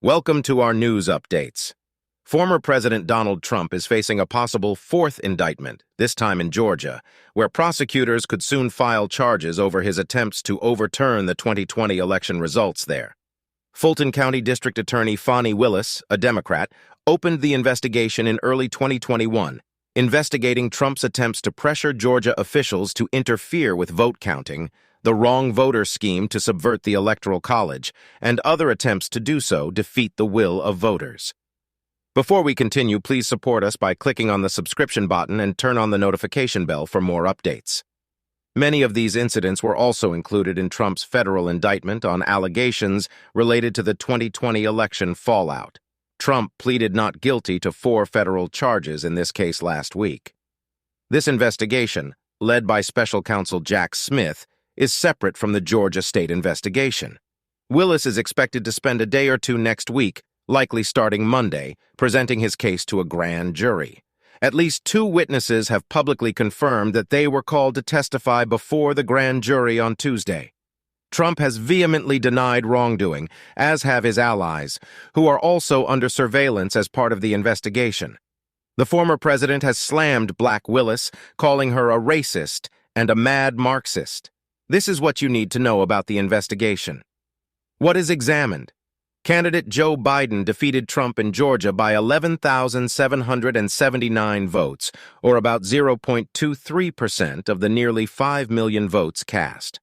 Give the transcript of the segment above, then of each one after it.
Welcome to our news updates. Former President Donald Trump is facing a possible fourth indictment, this time in Georgia, where prosecutors could soon file charges over his attempts to overturn the 2020 election results there. Fulton County District Attorney Fani Willis, a Democrat, opened the investigation in early 2021, investigating Trump's attempts to pressure Georgia officials to interfere with vote counting, the wrong voter scheme to subvert the Electoral College, and other attempts to do so defeat the will of voters. Before we continue, please support us by clicking on the subscription button and turn on the notification bell for more updates. Many of these incidents were also included in Trump's federal indictment on allegations related to the 2020 election fallout. Trump pleaded not guilty to 4 federal charges in this case last week. This investigation, led by special counsel Jack Smith, is separate from the Georgia state investigation. Willis is expected to spend a day or two next week, likely starting Monday, presenting his case to a grand jury. At least 2 witnesses have publicly confirmed that they were called to testify before the grand jury on Tuesday. Trump has vehemently denied wrongdoing, as have his allies, who are also under surveillance as part of the investigation. The former president has slammed Black Willis, calling her a racist and a mad Marxist. This is what you need to know about the investigation. What is examined? Candidate Joe Biden defeated Trump in Georgia by 11,779 votes, or about 0.23% of the nearly 5 million votes cast.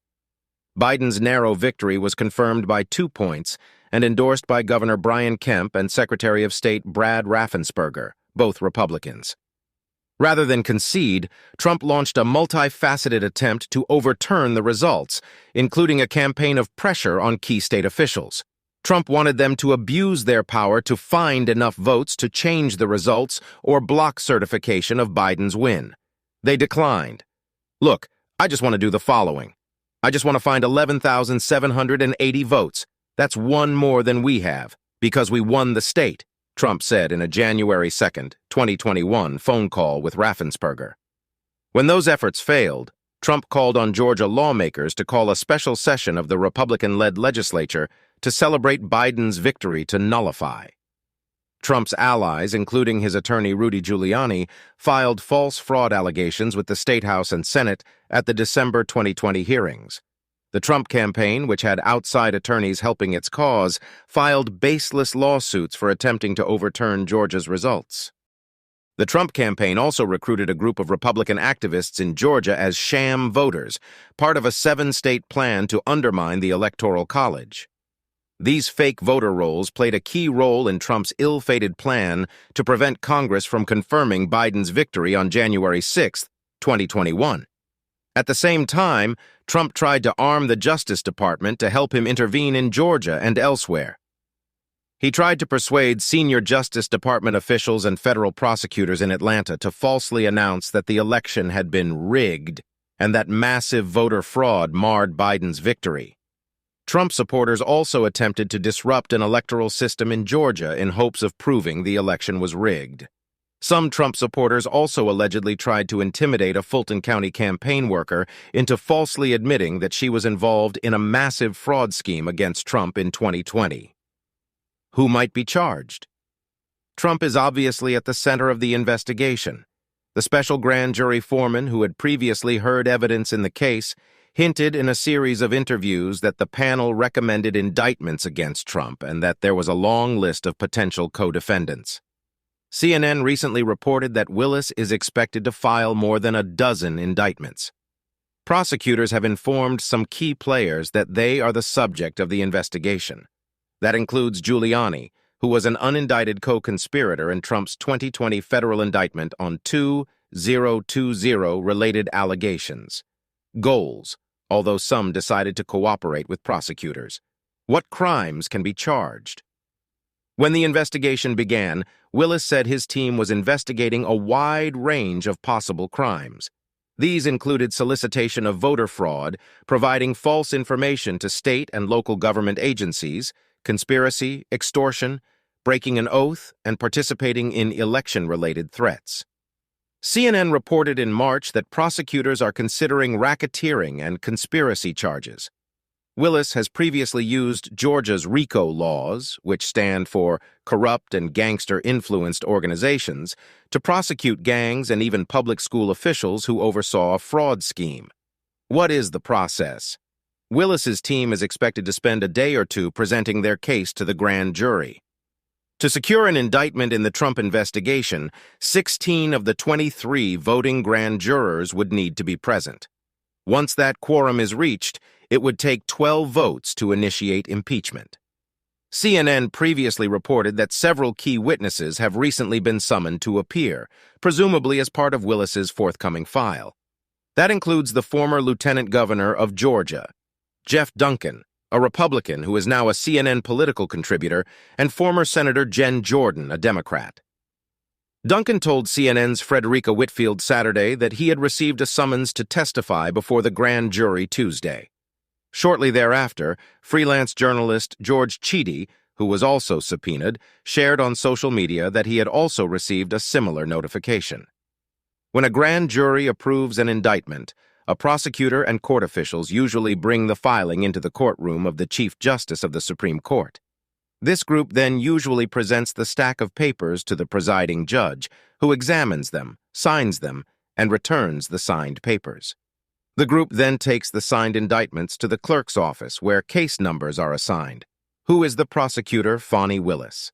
Biden's narrow victory was confirmed by 2 points and endorsed by Governor Brian Kemp and Secretary of State Brad Raffensperger, both Republicans. Rather than concede, Trump launched a multifaceted attempt to overturn the results, including a campaign of pressure on key state officials. Trump wanted them to abuse their power to find enough votes to change the results or block certification of Biden's win. They declined. Look, I just want to do the following. I just want to find 11,780 votes. That's 1 more than we have, because we won the state, Trump said in a January 2, 2021 phone call with Raffensperger. When those efforts failed, Trump called on Georgia lawmakers to call a special session of the Republican-led legislature to celebrate Biden's victory to nullify. Trump's allies, including his attorney Rudy Giuliani, filed false fraud allegations with the State House and Senate at the December 2020 hearings. The Trump campaign, which had outside attorneys helping its cause, filed baseless lawsuits for attempting to overturn Georgia's results. The Trump campaign also recruited a group of Republican activists in Georgia as sham voters, part of a 7-state plan to undermine the Electoral College. These fake voter rolls played a key role in Trump's ill-fated plan to prevent Congress from confirming Biden's victory on January 6, 2021. At the same time, Trump tried to arm the Justice Department to help him intervene in Georgia and elsewhere. He tried to persuade senior Justice Department officials and federal prosecutors in Atlanta to falsely announce that the election had been rigged and that massive voter fraud marred Biden's victory. Trump supporters also attempted to disrupt an electoral system in Georgia in hopes of proving the election was rigged. Some Trump supporters also allegedly tried to intimidate a Fulton County campaign worker into falsely admitting that she was involved in a massive fraud scheme against Trump in 2020. Who might be charged? Trump is obviously at the center of the investigation. The special grand jury foreman, who had previously heard evidence in the case, hinted in a series of interviews that the panel recommended indictments against Trump and that there was a long list of potential co-defendants. CNN recently reported that Willis is expected to file more than a dozen indictments. Prosecutors have informed some key players that they are the subject of the investigation. That includes Giuliani, who was an unindicted co-conspirator in Trump's 2020 federal indictment on 2020-related allegations. Goals, although some decided to cooperate with prosecutors. What crimes can be charged? When the investigation began, Willis said his team was investigating a wide range of possible crimes. These included solicitation of voter fraud, providing false information to state and local government agencies, conspiracy, extortion, breaking an oath, and participating in election-related threats. CNN reported in March that prosecutors are considering racketeering and conspiracy charges. Willis has previously used Georgia's RICO laws, which stand for Corrupt and Gangster-Influenced Organizations, to prosecute gangs and even public school officials who oversaw a fraud scheme. What is the process? Willis's team is expected to spend a day or two presenting their case to the grand jury. To secure an indictment in the Trump investigation, 16 of the 23 voting grand jurors would need to be present. Once that quorum is reached, it would take 12 votes to initiate impeachment. CNN previously reported that several key witnesses have recently been summoned to appear, presumably as part of Willis's forthcoming file. That includes the former lieutenant governor of Georgia, Jeff Duncan, a Republican who is now a CNN political contributor, and former Senator Jen Jordan, a Democrat. Duncan told CNN's Frederica Whitfield Saturday that he had received a summons to testify before the grand jury Tuesday. Shortly thereafter, freelance journalist George Chidi, who was also subpoenaed, shared on social media that he had also received a similar notification. When a grand jury approves an indictment, a prosecutor and court officials usually bring the filing into the courtroom of the Chief Justice of the Supreme Court. This group then usually presents the stack of papers to the presiding judge, who examines them, signs them, and returns the signed papers. The group then takes the signed indictments to the clerk's office, where case numbers are assigned. Who is the prosecutor, Fani Willis?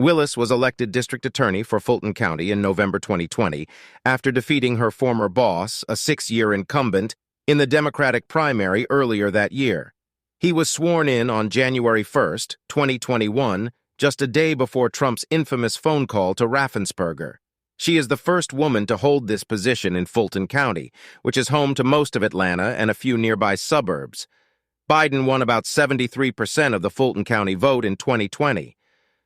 Willis was elected district attorney for Fulton County in November 2020 after defeating her former boss, a 6-year incumbent, in the Democratic primary earlier that year. He was sworn in on January 1, 2021, just a day before Trump's infamous phone call to Raffensperger. She is the first woman to hold this position in Fulton County, which is home to most of Atlanta and a few nearby suburbs. Biden won about 73% of the Fulton County vote in 2020.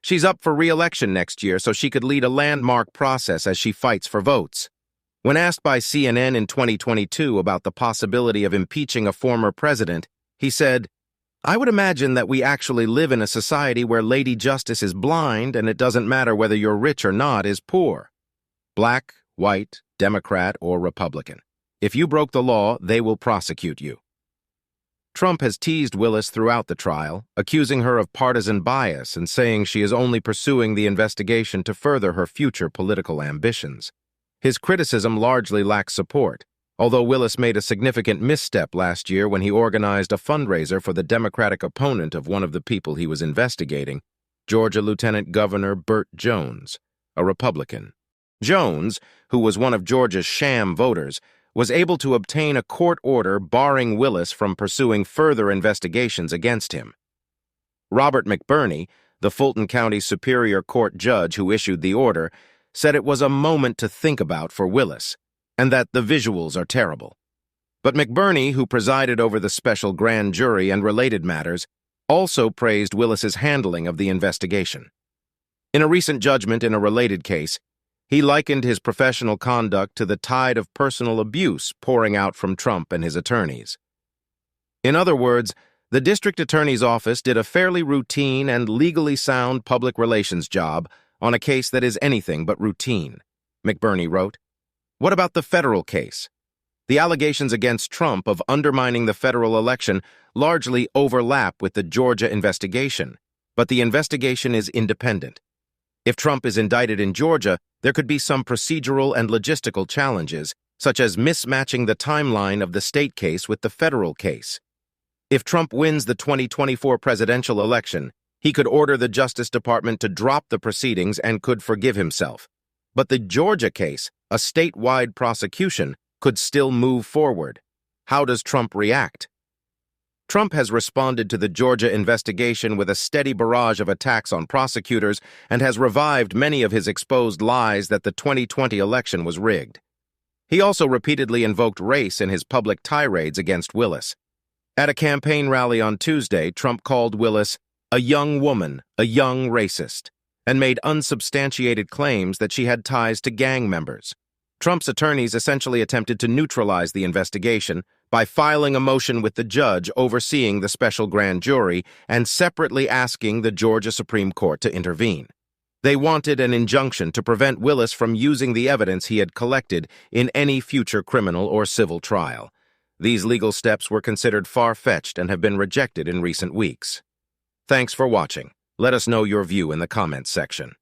She's up for re-election next year so she could lead a landmark process as she fights for votes. When asked by CNN in 2022 about the possibility of impeaching a former president, he said, "I would imagine that we actually live in a society where Lady Justice is blind and it doesn't matter whether you're rich or not is poor. Black, white, Democrat, or Republican. If you broke the law, they will prosecute you." Trump has teased Willis throughout the trial, accusing her of partisan bias and saying she is only pursuing the investigation to further her future political ambitions. His criticism largely lacks support, although Willis made a significant misstep last year when he organized a fundraiser for the Democratic opponent of one of the people he was investigating, Georgia Lieutenant Governor Burt Jones, a Republican. Jones, who was one of Georgia's sham voters, was able to obtain a court order barring Willis from pursuing further investigations against him. Robert McBurney, the Fulton County Superior Court judge who issued the order, said it was a moment to think about for Willis, and that the visuals are terrible. But McBurney, who presided over the special grand jury and related matters, also praised Willis's handling of the investigation. In a recent judgment in a related case, he likened his professional conduct to the tide of personal abuse pouring out from Trump and his attorneys. In other words, the district attorney's office did a fairly routine and legally sound public relations job on a case that is anything but routine, McBurney wrote. What about the federal case? The allegations against Trump of undermining the federal election largely overlap with the Georgia investigation, but the investigation is independent. If Trump is indicted in Georgia, there could be some procedural and logistical challenges, such as mismatching the timeline of the state case with the federal case. If Trump wins the 2024 presidential election, he could order the Justice Department to drop the proceedings and could forgive himself. But the Georgia case, a statewide prosecution, could still move forward. How does Trump react? Trump has responded to the Georgia investigation with a steady barrage of attacks on prosecutors and has revived many of his exposed lies that the 2020 election was rigged. He also repeatedly invoked race in his public tirades against Willis. At a campaign rally on Tuesday, Trump called Willis a young woman, a young racist, and made unsubstantiated claims that she had ties to gang members. Trump's attorneys essentially attempted to neutralize the investigation by filing a motion with the judge overseeing the special grand jury and separately asking the Georgia Supreme Court to intervene. They wanted an injunction to prevent Willis from using the evidence he had collected in any future criminal or civil trial. These legal steps were considered far-fetched and have been rejected in recent weeks. Thanks for watching. Let us know your view in the comments section.